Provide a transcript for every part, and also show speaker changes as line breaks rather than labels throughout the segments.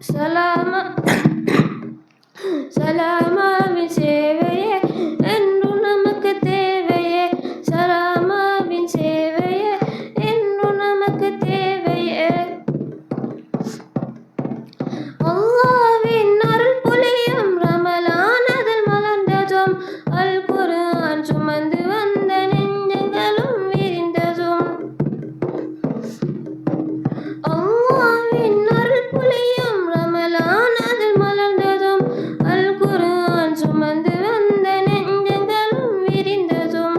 சலாமா சலாமாவின் சேவையே என்றும் நமக்கு தேவையே. சலாமாவின் சேவையே என்றும் நமக்கு தேவையே. அல்லாஹ்வின் அருள் பொழியும் ரமலான் அதில் மலர்ந்ததும், அல் குர்ஆன் சுமந்து வந்த நெஞ்சங்களும் விரிந்ததும். அல்லாஹ்வின் அருள் பொழியும் ரமலான் அதில் மலர்ந்ததும், அல் குர்ஆன் சுமந்து வந்த நெஞ்சங்களும் விரிந்ததும்.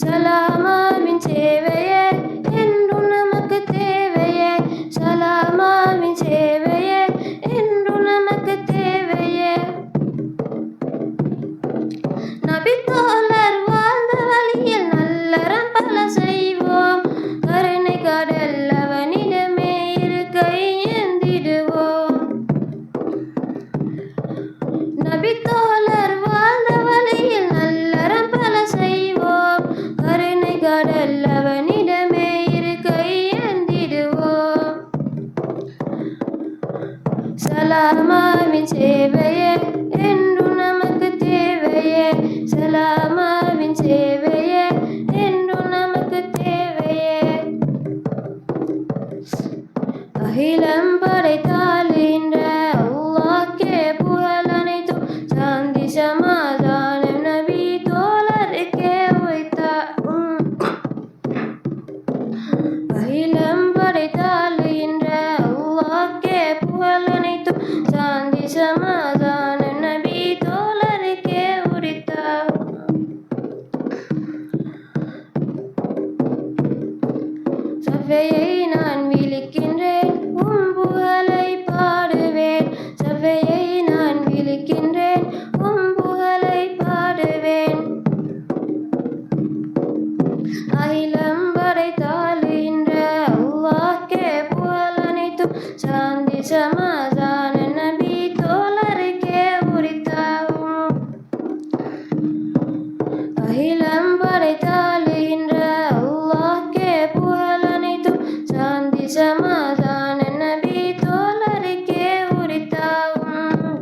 சலாமாவின் சேவையே என்றும் நமக்கு தேவையே. சலாமாவின் சேவையே என்றும் நமக்கு தேவையே. நபி தோழர் வாழ்ந்த வழியில் நல்லறம் பல செய்வோம். கருணை கடல் அவனிடமே இரு கையேந்திடுவோம். நபி தோழர் வாழ்ந்த வழியில் நல்லறம் பல செய்வோம். கருணை கடல் அவனிடமே இரு கையேந்திடுவோம். சலாமாவின் சேவையே என்றும் நமக்கு தேவையே. சலாமாவின் சேவையே என்றும் நமக்கு தேவையே. அகிலம் படைத்தாளின்ற அல்லாஹ்க்கே புகழ் அனைத்தும். சாந்தி சமாதானம் நபி தோழருக்கே உரித்தார். அகிலம் படைத்தாளின்ற அல்லாஹ்க்கே புகழ் அனைத்தும். சாந்தி சமாதானம் நபி தோழருக்கே உரித்தார். சஃபையை நான் விழிக்கின்றேன், உம் புகழை பாடுவேன். சஃபையை நான் விழிக்கின்றேன், உம் புகழை பாடுவேன். அகிலம் படைத்தாளின்ற அல்லாஹ்க்கே புகழ் அனைத்தும். சாந்தி சமாதானம் நபி தோழருக்கே உரித்தாகும். அகிலம் படைத்தாளின்ற அல்லாஹ்க்கே புகழ் அனைத்தும். சாந்தி சமாதானம் நபி தோழருக்கே உரித்தாகும்.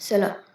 சலாம்.